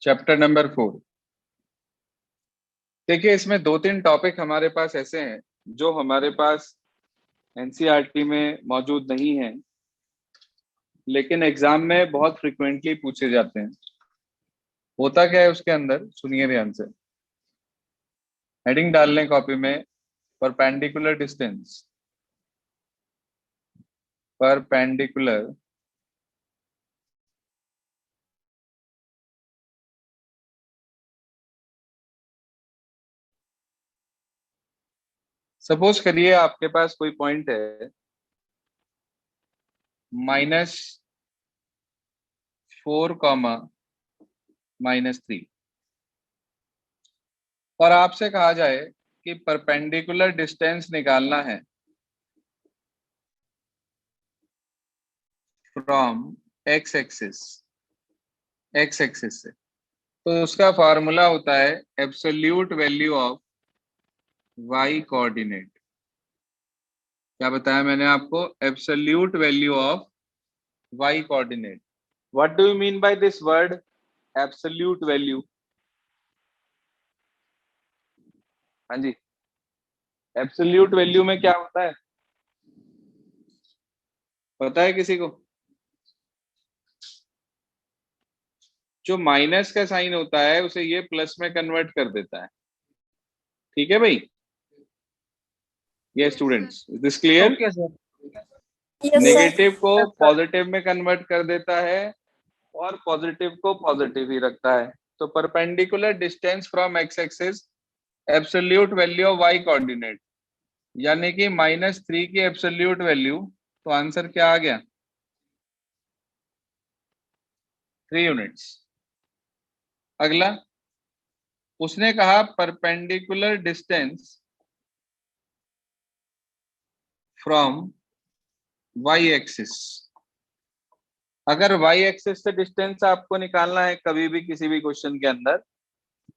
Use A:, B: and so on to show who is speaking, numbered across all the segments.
A: Chapter number 4। देखिए, इसमें दो तीन टॉपिक हमारे पास ऐसे हैं जो हमारे पास एनसीईआरटी में मौजूद नहीं है, लेकिन एग्जाम में बहुत फ्रिक्वेंटली पूछे जाते हैं। होता क्या है उसके अंदर, सुनिए ध्यान से। हेडिंग डाल लें कॉपी में, परपेंडिकुलर डिस्टेंस। परपेंडिकुलर सपोज करिए आपके पास कोई पॉइंट है -4, -3, और आपसे कहा जाए कि परपेंडिकुलर डिस्टेंस निकालना है फ्रॉम एक्स एक्सिस से, तो उसका फॉर्मूला होता है absolute value of Y coordinate. क्या बताया मैंने आपको? Absolute value of Y coordinate. What do you mean by this word absolute value? हाँ जी, एब्सोल्यूट वैल्यू में क्या होता है, पता है किसी को? जो माइनस का साइन होता है उसे ये प्लस में कन्वर्ट कर देता है। ठीक है भाई? ये students, is this clear?
B: Okay sir.
A: Negative को पॉजिटिव में कन्वर्ट कर देता है और पॉजिटिव को पॉजिटिव ही रखता है। तो perpendicular distance from X axis, absolute value of Y coordinate, यानी कि -3 की एब्सोल्यूट वैल्यू। तो आंसर क्या आ गया? 3 यूनिट्स। अगला, उसने कहा perpendicular distance from Y axis. अगर वाई एक्सिस से डिस्टेंस आपको निकालना है कभी भी किसी भी क्वेश्चन के अंदर,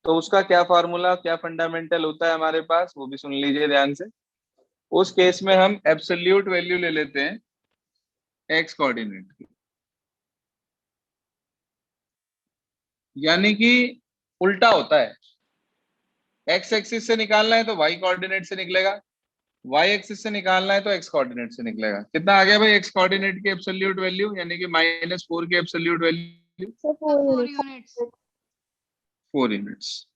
A: तो उसका क्या फॉर्मूला, क्या फंडामेंटल होता है हमारे पास, वो भी सुन लीजिए ध्यान से। उस केस में हम एब्सोल्यूट वैल्यू ले लेते हैं एक्स कोऑर्डिनेट की, यानी कि उल्टा होता है। एक्स एक्सिस से निकालना है तो वाई कोऑर्डिनेट से निकलेगा, वाई एक्सिस से निकालना है तो एक्स कोऑर्डिनेट से निकलेगा। कितना आ गया भाई एक्स कोऑर्डिनेट की एब्सोल्यूट वैल्यू, यानी कि -4 की absolute value?
C: 4 units.
A: 4 units.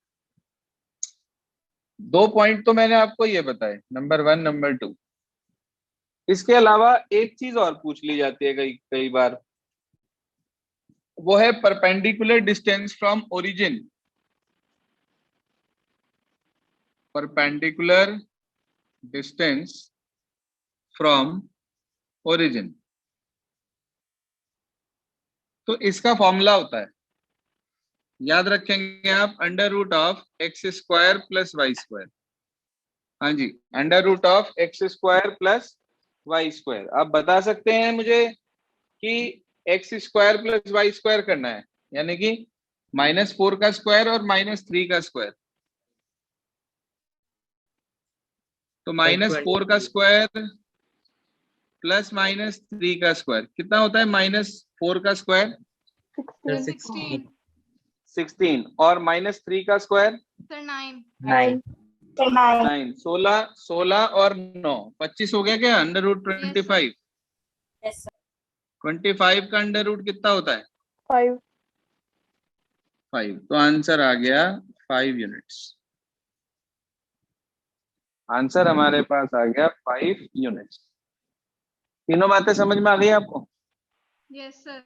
A: 2 point तो मैंने आपको ये बताए, नंबर 1, नंबर 2। इसके अलावा एक चीज और पूछ ली जाती है कई कई बार, वो है perpendicular distance from origin. Perpendicular distance from origin, तो इसका फॉर्मूला होता है, याद रखेंगे आप, √(x² + y²). हाँ जी, √(x² + y²). आप बता सकते हैं मुझे कि x² + y² करना है, यानी कि -4 का स्क्वायर और -3 का स्क्वायर। तो -4 का स्क्वायर प्लस -3 का स्क्वायर कितना होता है? -4 का स्क्वायर 16 और -3 का स्क्वायर
B: 9।
A: 16 और 9 25 हो गया क्या? √25। 25 का अंडर रूट कितना होता है? 5। तो आंसर आ गया 5 यूनिट्स। आंसर हमारे पास आ गया 5 यूनिट्स। तीनों बातें समझ में आ गई आपको?
C: Yes sir.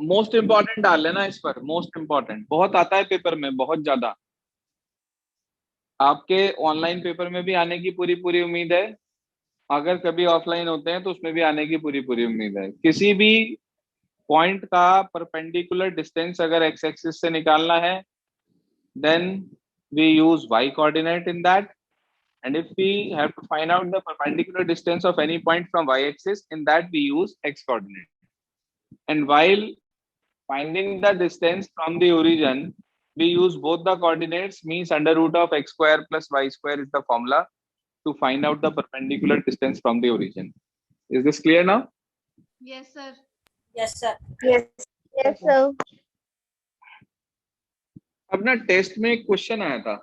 A: मोस्ट इंपॉर्टेंट डाल लेना इस पर, मोस्ट इंपॉर्टेंट बहुत आता है पेपर में, बहुत ज्यादा। आपके ऑनलाइन पेपर में भी आने की पूरी पूरी उम्मीद है, अगर कभी ऑफलाइन होते हैं तो उसमें भी आने की पूरी पूरी उम्मीद है। किसी भी पॉइंट का परपेंडिकुलर डिस्टेंस अगर एक्स एक्सिस से निकालना है, then we use y coordinate in that, and if we have to find out the perpendicular distance of any point from y axis, in that we use x coordinate. And while finding the distance from the origin, we use both the coordinates, means √(x² + y² is the formula to find out the perpendicular distance from the origin. Is this clear now?
C: Yes sir.
B: Yes sir.
D: Yes, sir.
A: अब ना test में एक question आया था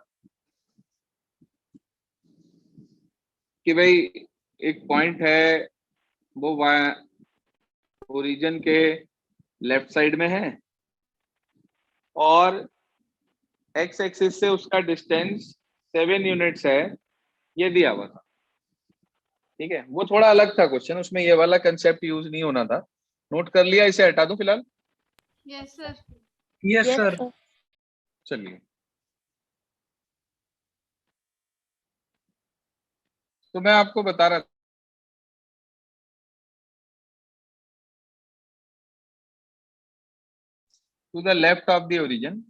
A: कि भाई एक point है, वो ओरिजिन के लेफ्ट साइड में है और एक्स एक्सिस से उसका डिस्टेंस 7 यूनिट्स है, ये दिया हुआ था। ठीक है, वो थोड़ा अलग था क्वेश्चन, उसमें ये वाला कंसेप्ट यूज नहीं होना था। नोट कर लिया, इसे हटा दूं फिलहाल?
C: Yes, sir.
B: Yes sir.
A: चलिए, तो मैं आपको बता रहा था to the left of the origin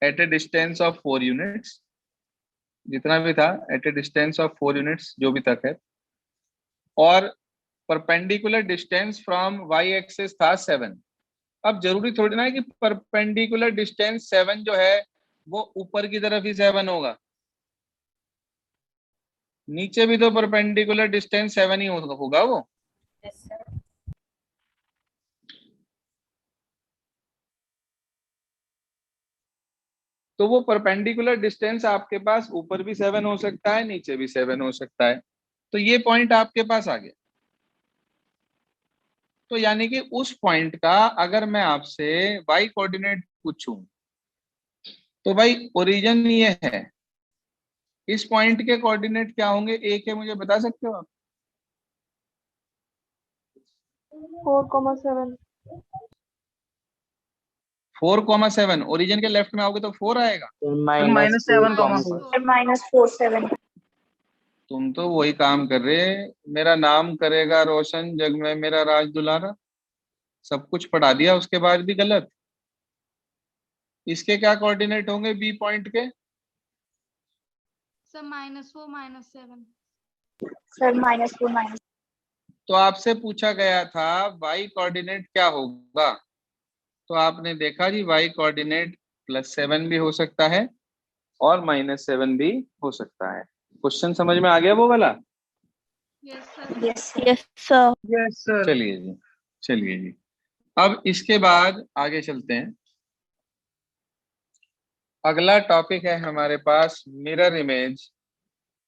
A: at a distance of 4 units, जितना भी था at a distance of 4 units, जो भी तक है, और perpendicular distance from Y axis था 7। अब जरूरी थोड़ी ना है कि परपेंडिकुलर डिस्टेंस 7 जो है वो ऊपर की तरफ ही 7 होगा, नीचे भी तो परपेंडिकुलर डिस्टेंस 7 ही होगा वो। तो वो परपेंडिकुलर डिस्टेंस आपके पास ऊपर भी 7 हो सकता है, नीचे भी 7 हो सकता है। तो ये पॉइंट आपके पास आ गया। तो यानी कि उस पॉइंट का अगर मैं आपसे वाई कोऑर्डिनेट पूछूं, तो भाई ओरिजिन ये है, इस पॉइंट के कोऑर्डिनेट क्या होंगे, एक है, मुझे बता सकते हो आप?
B: 4,7।
A: 4,7। ओरिजिन के लेफ्ट में आओगे तो 4 आएगा।
B: -7,4
D: -4,7
A: तुम तो वही काम कर रहे, मेरा नाम करेगा रोशन जग में मेरा राज दुलारा, सब कुछ पढ़ा दिया उसके बाद भी गलत। इसके क्या कोऑर्डिनेट होंगे बी पॉइंट के?
C: Sir, -4, -7.
D: सर -4
A: तो आपसे पूछा गया था वाई कोऑर्डिनेट क्या होगा, तो आपने देखा जी वाई कोऑर्डिनेट +7 भी हो सकता है और -7 भी हो सकता है। क्वेश्चन समझ में आ गया वो वाला?
C: Yes, sir.
D: Yes
B: yes sir.
E: Yes sir.
A: चलिए जी, चलिए जी, अब इसके बाद आगे चलते हैं। अगला टॉपिक है हमारे पास मिरर इमेज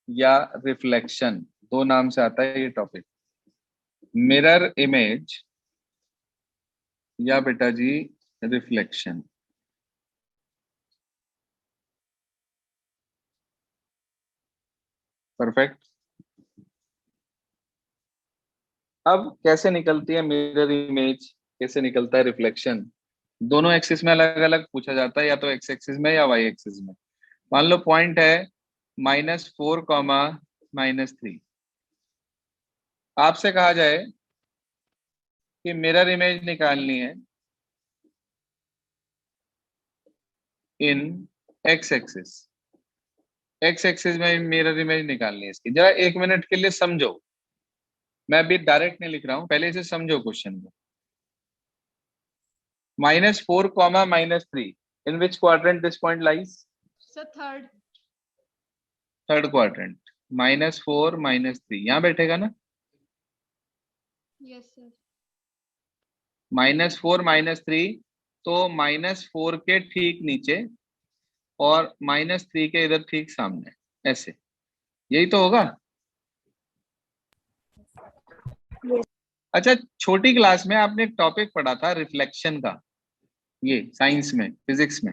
A: या रिफ्लेक्शन, दो नाम से आता है ये टॉपिक, मिरर इमेज या बेटा जी रिफ्लेक्शन। परफेक्ट। अब कैसे निकलती है मिरर इमेज, कैसे निकलता है रिफ्लेक्शन, दोनों एक्सिस में अलग अलग पूछा जाता है, या तो एक्स एक्सिस में या वाई एक्सिस में। मान लो पॉइंट है -4, -3, आपसे कहा जाए कि मिरर इमेज निकालनी है इन एक्स एक्सिस, एक्स एक्सिस में मिरर इमेज निकालनी है इसकी। जरा 1 मिनट के लिए समझो, मैं अभी डायरेक्ट नहीं लिख रहा हूं, पहले इसे समझो क्वेश्चन को। -4, -3, in which quadrant this point lies?
C: Sir, third.
A: Third quadrant. -4, -3 यहाँ बैठेगा ना?
C: Yes, sir.
A: -4, -3, तो -4 के ठीक नीचे और -3 के इधर ठीक सामने, ऐसे, यही तो होगा। अच्छा, छोटी क्लास में आपने एक टॉपिक पढ़ा था रिफ्लेक्शन का, ये साइंस में, फिजिक्स में,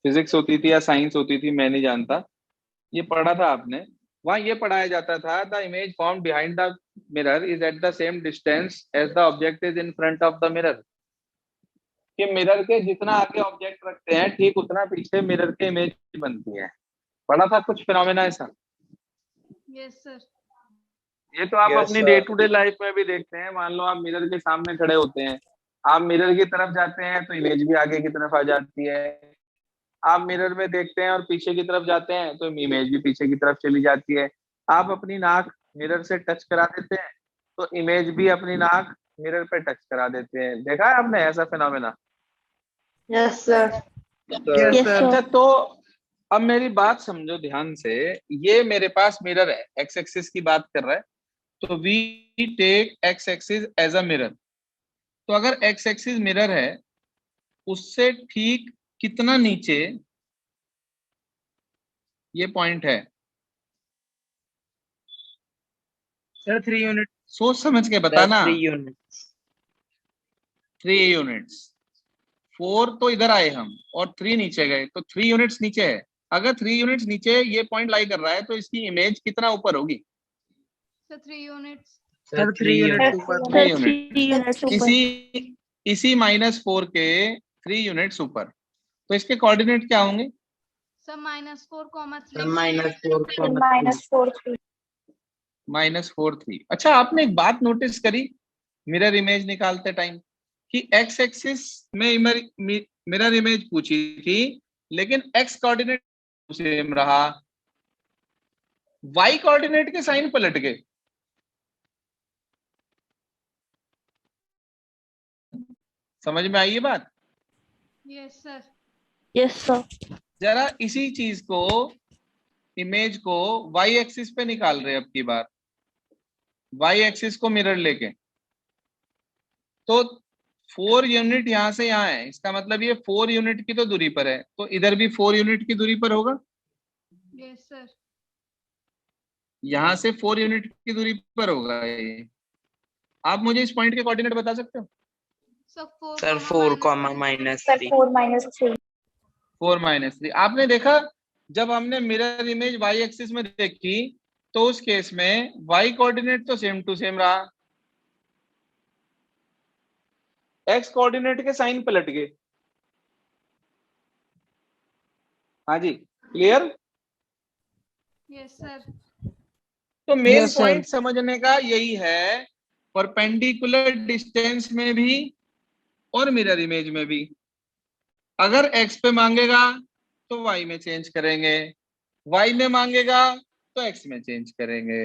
A: फिजिक्स होती थी या साइंस होती थी मैं नहीं जानता, ये पढ़ा था आपने। वहां ये पढ़ाया जाता था the image form behind the mirror is at the same distance as the object is in front of the mirror, कि मिरर के जितना आगे ऑब्जेक्ट रखते हैं ठीक उतना पीछे मिरर के इमेज बनती है। पढ़ा था कुछ फिनोमेना ऐसा?
C: Yes, sir.
A: ये तो आप
E: Yes,
A: अपनी
E: sir.
A: Day to day life में भी देखते हैं। मान लो आप मिरर के सामने खड़े होते हैं, आप मिरर की तरफ जाते हैं तो इमेज भी आगे की तरफ आ जाती है, आप मिरर में देखते हैं और पीछे की तरफ जाते हैं तो इमेज भी पीछे की तरफ चली जाती है। आप अपनी नाक मिरर से टच करा देते हैं तो इमेज भी अपनी नाक मिरर पे टच करा देते हैं। देखा है आपने ऐसा phenomena?
B: Yes sir.
E: Sir
B: yes
A: अच्छा,
B: सर।
A: तो अब मेरी बात समझो ध्यान से, ये मेरे पास मिरर है, एक्स एक्सिस की बात कर रहा है, तो we take X axis as a mirror. तो अगर एक्स एक्सिस मिरर है, उससे ठीक कितना नीचे ये पॉइंट है।
B: Sir 3 unit.
A: सोच समझ के बताना।
E: 3 यूनिट्स।
A: 3 यूनिट्स। 4 तो इधर आए हम और 3 नीचे गए, तो 3 यूनिट्स नीचे है। अगर 3 यूनिट्स नीचे ये पॉइंट लाई कर रहा है तो इसकी इमेज कितना ऊपर होगी?
C: Sir, 3 units.
B: सर 3 यूनिट ऊपर।
A: 3
D: Sir,
A: यूनिट।
D: 3 units ऊपर।
A: इसी -4 के 3 यूनिट्स ऊपर। तो इसके कोऑर्डिनेट क्या होंगे?
C: Sir, -4, 3.
E: -4
D: Sir, -4 3।
A: -4 3। अच्छा, आपने एक बात नोटिस करी मिरर इमेज निकालते टाइम कि एक्स एक्सिस में मिरर इमेज पूछी थी, लेकिन एक्स कोऑर्डिनेट सेम रहा, वाई कोऑर्डिनेट के साइन पलट गए। समझ में आई ये बात?
C: Yes, sir.
D: Yes, sir.
A: जरा इसी चीज को, इमेज को वाई एक्सिस पे निकाल रहे हैं अब की बार, वाई एक्सिस को मिरर लेके। तो 4 यूनिट यहां से यहां है, इसका मतलब ये 4 यूनिट की तो दूरी पर है, तो इधर भी 4 यूनिट की दूरी पर होगा।
C: Yes, sir.
A: यहां से 4 यूनिट की दूरी पर होगा ये। आप मुझे इस पॉइंट के कोऑर्डिनेट बता सकते हो?
C: Sir, 4,
E: sir 4, -3।
D: Sir, 4 -3।
A: 4 -3। आपने देखा जब हमने मिरर इमेज वाई एक्सिस में देखी तो उस केस में वाई कोऑर्डिनेट तो सेम टू सेम रहा, एक्स कोऑर्डिनेट के साइन पलट गए। हाँ जी, क्लियर?
C: Yes, sir.
A: तो मेन
B: Yes, sir.
A: पॉइंट समझने का यही है, परपेंडिकुलर डिस्टेंस में भी और मिरर इमेज में भी। अगर एक्स पे मांगेगा तो वाई में चेंज करेंगे, वाई में मांगेगा तो एक्स में चेंज करेंगे।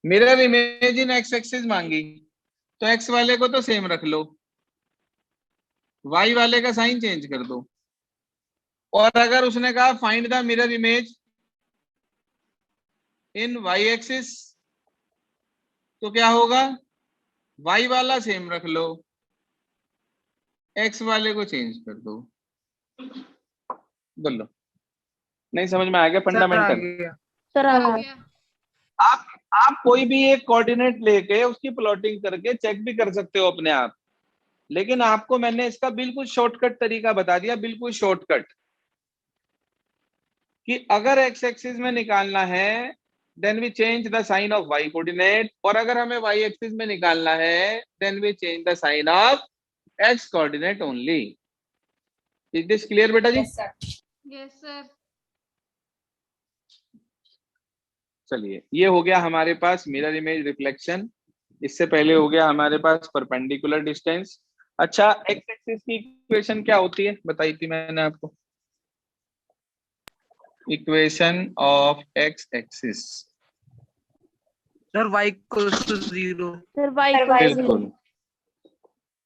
A: मिरर इमेज इन एक्स एक्सिस मांगी तो एक्स वाले को तो सेम रख लो, वाई वाले का साइन चेंज कर दो। और अगर उसने कहा find the mirror image in Y axis, तो क्या होगा? वाई वाला सेम रख लो, एक्स वाले को चेंज कर दो। बोलो, नहीं समझ में आ गया?
B: सर आ
A: फंडामेंटल।
B: गया।
D: Sir,
C: आ गया।
A: आप कोई भी एक कोऑर्डिनेट लेके उसकी प्लॉटिंग करके चेक भी कर सकते हो अपने आप, लेकिन आपको मैंने इसका बिल्कुल शॉर्टकट तरीका बता दिया, बिल्कुल शॉर्टकट, कि अगर एक्स एक्सिस में निकालना है then we change the sign of Y coordinate, और अगर हमें वाई एक्सिस में निकालना है then we change the sign of X coordinate only. Is this clear बेटा जी?
C: Yes, sir.
A: चलिए, ये हो गया हमारे पास मिरर इमेज रिफ्लेक्शन। इससे पहले हो गया हमारे पास परपेंडिकुलर डिस्टेंस। अच्छा, एक्स एक्सिस की इक्वेशन क्या होती है बताई थी मैंने आपको? Equation of x axis.
B: Sir y = 0।
D: Sir, y
A: बिल्कुल,
D: equals 0।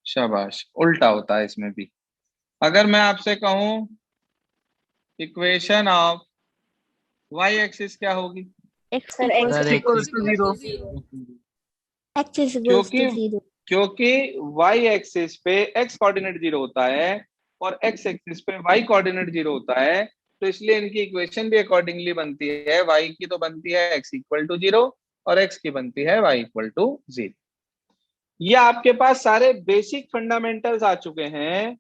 A: शाबाश, उल्टा होता है इसमें भी। अगर मैं आपसे कहूं इक्वेशन ऑफ वाई एक्सिस क्या होगी?
D: X
B: sir
D: equals
B: x = 0।
D: X is equals to 0।
A: क्योंकि y एक्सिस पे x कोऑर्डिनेट 0 होता है और x एक्सिस पे y कोऑर्डिनेट 0 होता है, तो इसलिए इनकी इक्वेशन भी अकॉर्डिंगली बनती है। y की तो बनती है x = 0 और x की बनती है y = 0। ये आपके पास सारे बेसिक फंडामेंटल्स आ चुके हैं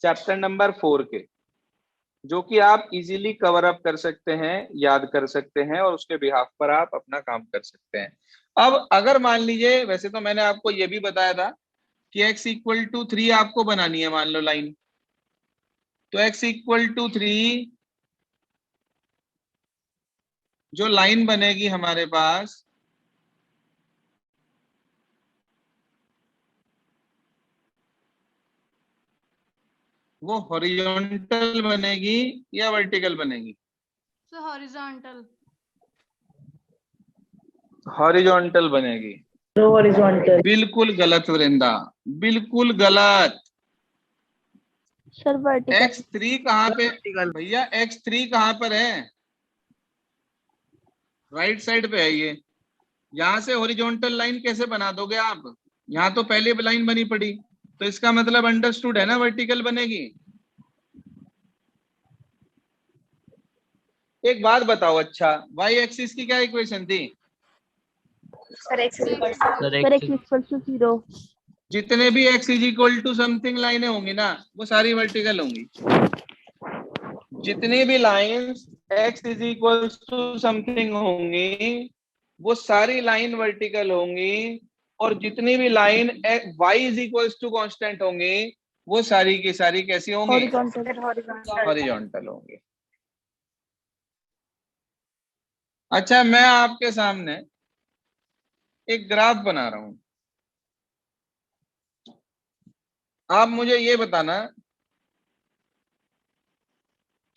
A: चैप्टर नंबर 4 के, जो कि आप इजीली कवर अप कर सकते हैं, याद कर सकते हैं और उसके बिहाफ पर आप अपना काम कर सकते हैं। अब अगर मान लीजिए, वैसे तो मैंने आपको ये भी बताया था कि x = 3 आपको बनानी है, मान लो लाइन, तो x = 3 जो लाइन बनेगी हमारे पास, वो हॉरिजॉन्टल बनेगी या वर्टिकल बनेगी?
C: So, horizontal.
A: हॉरिजॉन्टल बनेगी।
B: हॉरिजॉन्टल।
A: बिल्कुल गलत वृंदा, बिल्कुल गलत।
D: Sir, vertical।
A: x3 कहाँ पे भैया? x3 कहाँ पर है? राइट साइड पे है ये। यहां से हॉरिजॉन्टल लाइन कैसे बना दोगे आप? यहाँ तो पहले लाइन बनी पड़ी, तो इसका मतलब अंडरस्टूड है ना, वर्टिकल बनेगी। एक बात बताओ, अच्छा y एक्सिस की क्या इक्वेशन थी?
D: Sir, x is equal
B: Sir,
D: Sir, x is equal to 0.
A: जितने भी x is equal to something लाइनें होंगी ना, वो सारी वर्टिकल होंगी। जितनी भी lines x is equal to something होंगी, वो सारी लाइन वर्टिकल होंगी, और जितनी भी line y is equal to constant होंगी, वो सारी की सारी कैसी होंगी?
D: Horizontal.
A: हॉरिजॉन्टल होंगी। अच्छा, मैं आपके सामने एक ग्राफ बना रहा हूं, आप मुझे ये बताना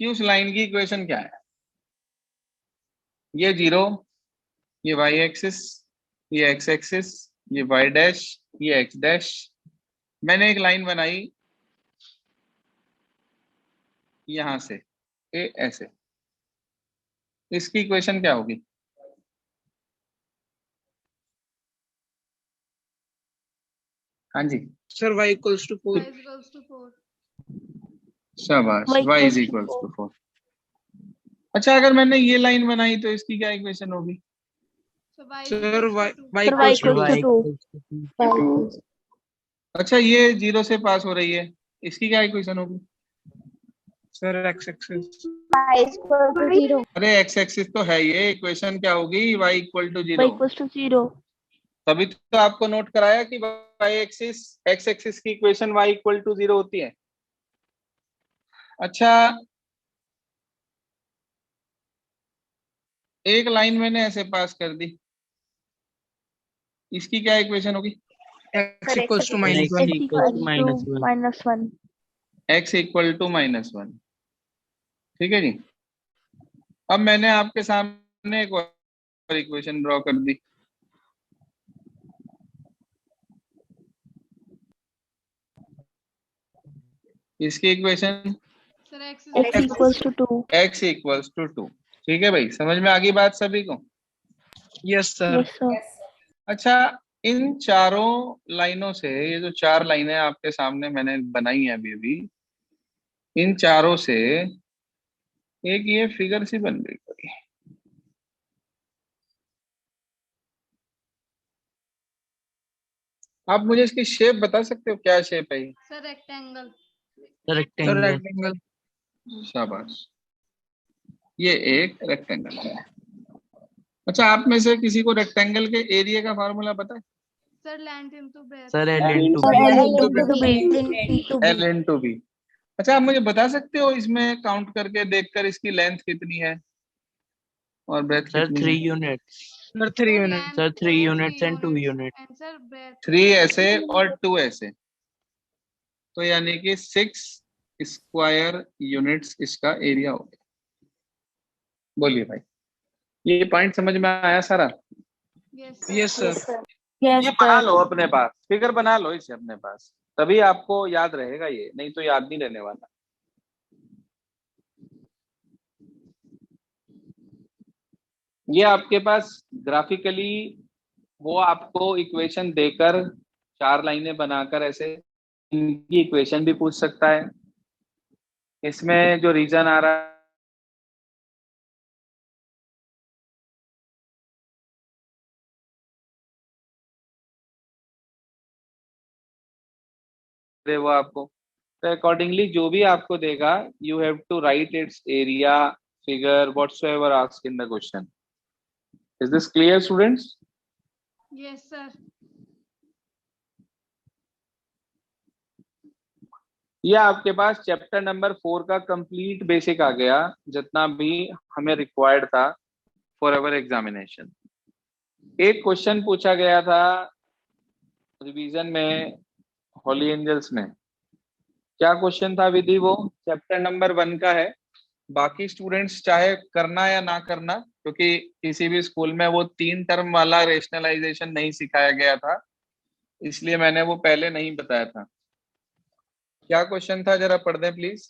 A: कि उस लाइन की इक्वेशन क्या है। ये 0, ये y एक्सिस, ये x एक्सिस, ये y डैश, ये x डैश। मैंने एक लाइन बनाई यहां से ए ऐसे, इसकी इक्वेशन क्या होगी? हाँ जी,
B: sir, y equals to 4.
C: Y is equals to 4.
A: शाबाश,
D: Y
A: y is
D: equals to
A: equals to 4। अच्छा, अगर मैंने ये लाइन बनाई तो इसकी क्या इक्वेशन होगी?
C: So y is
B: Sir,
C: equals
B: y,
C: to 2.
B: y
D: Sir, y
B: equals to
D: equals
B: 2.
D: to 2.
A: अच्छा, ये 0 से पास हो रही है, इसकी क्या इक्वेशन होगी?
B: Sir, x axis.
D: Y is equal to 0.
A: अरे x एक्सिस तो है, ये इक्वेशन क्या होगी? y equal to
D: Y
A: 0।
D: equals to 0.
A: तभी तो आपको नोट कराया कि y एक्सिस x एक्सिस की इक्वेशन y इक्वल टू 0 होती है। अच्छा, एक लाइन मैंने ऐसे पास कर दी, इसकी क्या इक्वेशन होगी?
B: X
D: Sir,
B: equals to
D: x
B: minus 1.
D: equals to -1.
A: x equal to -1। ठीक है जी। अब मैंने आपके सामने एक और इक्वेशन ड्रॉ कर दी, इसकी equation
C: Sir, x is
D: X equals to 2.
A: x equals to 2। ठीक है भाई, समझ में आ गई बात सभी को?
B: Yes, sir.
D: Yes, sir.
A: अच्छा, इन चारों लाइनों से, ये जो 4 लाइनें आपके सामने मैंने बनाई है अभी अभी, इन चारों से एक ये फिगर सी बन गई कोई। आप मुझे इसकी शेप बता सकते हो, क्या शेप है ये?
C: Sir, rectangle.
B: Sir,
E: rectangle.
B: rectangle.
A: शाबाश, ये एक रेक्टेंगल है। अच्छा, आप में से किसी को रेक्टेंगल के एरिया का फार्मूला पता है?
C: Sir, length into breadth.
E: Sir, L into
D: Sir,
E: B.
D: L into B.
A: L into B. अच्छा, आप मुझे बता सकते हो इसमें काउंट करके देखकर इसकी लेंथ कितनी है और ब्रेथ
E: Sir,
A: कितनी
E: 3
A: है?
E: units.
B: Sir, 3 units.
C: length
E: Sir, 3
C: is
E: units and 2 units.
C: And sir, breadth.
A: 3 ऐसे और 2 ऐसे, तो यानी कि 6 स्क्वायर यूनिट्स इसका एरिया हो गया। बोलिए भाई, ये पॉइंट समझ में आया सारा?
C: Yes, sir.
B: Yes, sir.
D: Yes,
A: ये बना
D: sir.
A: लो अपने पास, फिगर बना लो इसे अपने पास, तभी आपको याद रहेगा, ये नहीं तो याद नहीं रहने वाला। ये आपके पास ग्राफिकली वो आपको इक्वेशन देकर 4 लाइनें बनाकर ऐसे इनकी इक्वेशन भी पूछ सकता है। इसमें जो रीजन आ रहा है वो आपको, तो अकॉर्डिंगली जो भी आपको देगा, you have to write its area, figure, whatsoever asked in the question. Is this clear students?
C: Yes, sir.
A: ये आपके पास चैप्टर नंबर 4 का कंप्लीट बेसिक आ गया, जितना भी हमें रिक्वायर्ड था फॉर अवर एग्जामिनेशन। एक क्वेश्चन पूछा गया था रिवीजन में, होली एंजल्स में। क्या क्वेश्चन था विधि? वो चैप्टर नंबर 1 का है। बाकी स्टूडेंट्स चाहे करना या ना करना, क्योंकि किसी भी स्कूल में वो 3 टर्म वाला रेशनलाइजेशन नहीं सिखाया गया था, इसलिए मैंने वो पहले नहीं बताया था। क्या क्वेश्चन था, जरा पढ़ दें प्लीज।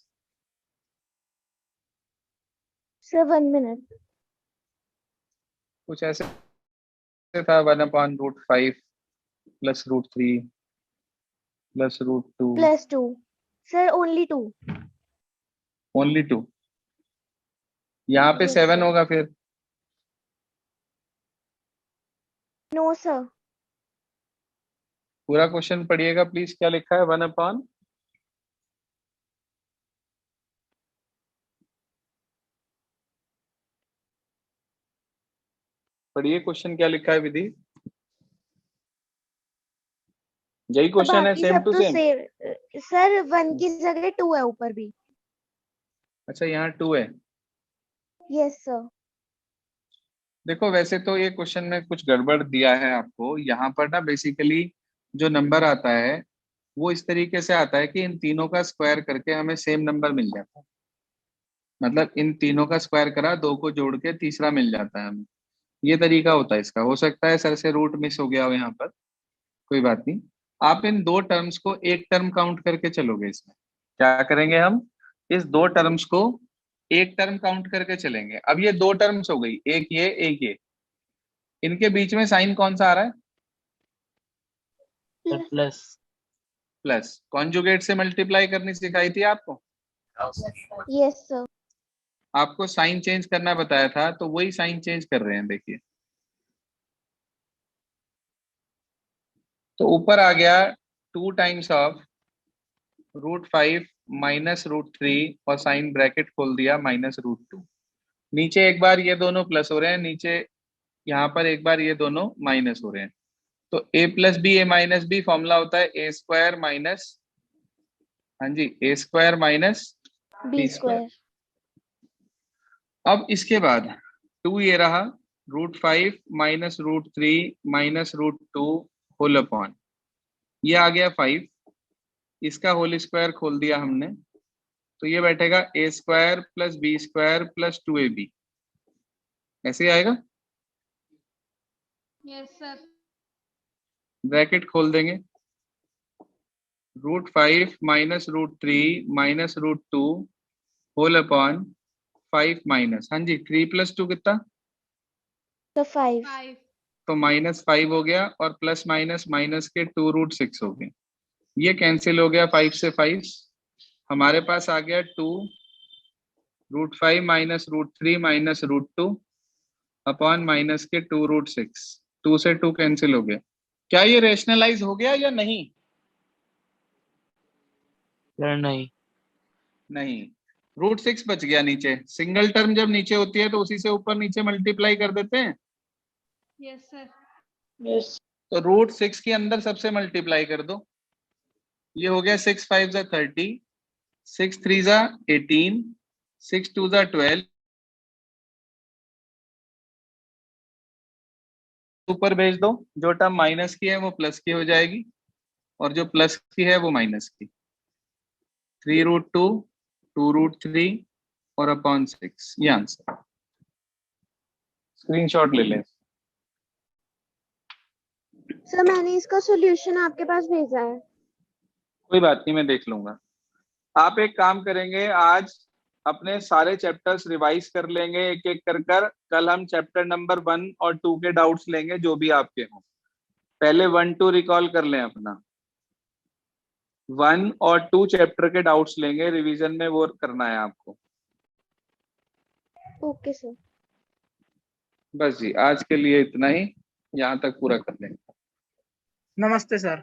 D: Sir, 1 minute.
A: कुछ ऐसे था, 1/√5 plus √3 plus √2
D: Plus 2. Sir, only 2.
A: Only 2। यहाँ पे
D: Yes,
A: 7
D: sir.
A: होगा फिर।
D: No, sir.
A: पूरा क्वेश्चन पढ़िएगा प्लीज, क्या लिखा है 1/। पढ़िए क्वेश्चन क्या लिखा है विधि। यही
D: तो
A: क्वेश्चन है,
D: बाकी
A: सेम
D: सब
A: टू
D: तो
A: सेम।
D: सेम। सर 1 की जगह 2 है ऊपर भी।
A: अच्छा यहाँ 2 है।
D: Yes, sir.
A: देखो वैसे तो ये क्वेश्चन में कुछ गड़बड़ दिया है आपको। यहाँ पर ना बेसिकली जो नंबर आता है वो इस तरीके से आता है कि इन तीनों का स्क्वायर करके हमें सेम नंबर मिल जाता है। मतलब इन तीनों का स्क्वायर करा, दो को जोड़ के तीसरा मिल जाता है हमें। ये तरीका होता है इसका। हो सकता है सर से रूट मिस हो गया हो यहाँ पर, कोई बात नहीं। आप इन दो टर्म्स को एक टर्म काउंट करके चलोगे। इसमें क्या करेंगे हम, इस दो टर्म्स को एक टर्म काउंट करके चलेंगे। अब ये दो टर्म्स हो गई, एक ये एक ये। इनके बीच में साइन कौन सा आ रहा है?
E: प्लस।
A: प्लस। कॉन्जुगेट से मल्टीप्लाई करनी सिखाई थी आपको।
D: Yes, sir.
A: आपको साइन चेंज करना बताया था, तो वही साइन चेंज कर रहे हैं। देखिए तो ऊपर आ गया 2 टाइम्स ऑफ √5 माइनस √3 और साइन ब्रैकेट खोल दिया -√2। नीचे एक बार ये दोनों प्लस हो रहे हैं, नीचे यहाँ पर एक बार ये दोनों माइनस हो रहे हैं। तो a+b फॉर्मूला होता है a² माइनस, हाँ जी, a² minus
D: B
A: b²।
D: square.
A: अब इसके बाद 2 ये रहा, √5 माइनस √3 माइनस √2 होल अपॉन, ये आ गया 5। इसका होल स्क्वायर खोल दिया हमने, तो ये बैठेगा a² plus b² plus 2ab। ऐसे ही आएगा।
C: Yes, sir.
A: ब्रैकेट खोल देंगे, √5 minus √3 minus √2 whole upon 5 minus, हाँ जी, 3 + 2 कितना?
D: So 5.
C: 5.
A: तो -5 हो गया, और प्लस माइनस माइनस के 2√6 हो गए। ये कैंसिल हो गया 5 से 5। हमारे पास आ गया 2 √5 माइनस √3 माइनस √2 अपॉन माइनस के 2√6। 2 से 2 कैंसिल हो गया। क्या ये रेशनलाइज हो गया या नहीं?
E: नहीं।
A: नहीं। √6 बच गया नीचे। सिंगल टर्म जब नीचे होती है तो उसी से ऊपर नीचे मल्टीप्लाई कर देते हैं।
C: Yes, sir.
A: तो √6 के अंदर सबसे मल्टीप्लाई कर दो। ये हो गया 6 5 ज़ा 30, 6 3 ज़ा 18, 6 2 ज़ा 12। ऊपर भेज दो, जो टर्म माइनस की है वो प्लस की हो जाएगी, और जो प्लस की है वो माइनस की। 3√2, 2√3 और अपॉन 6, ये आंसर। स्क्रीनशॉट ले लें।
D: सर मैंने इसका सॉल्यूशन आपके पास भेजा है।
A: कोई बात नहीं, मैं देख लूंगा। आप एक काम करेंगे, आज अपने सारे चैप्टर्स रिवाइज कर लेंगे एक एक कर। कल हम चैप्टर नंबर 1 और 2 के डाउट्स लेंगे, जो भी आपके हों। पहले 1 2 रिकॉल कर लें अपना। 1 और 2 चैप्टर के डाउट्स लेंगे, रिवीजन में वो करना है आपको।
D: Okay sir.
A: बस जी, आज के लिए इतना ही, यहाँ तक पूरा कर लेंगे।
B: नमस्ते सर।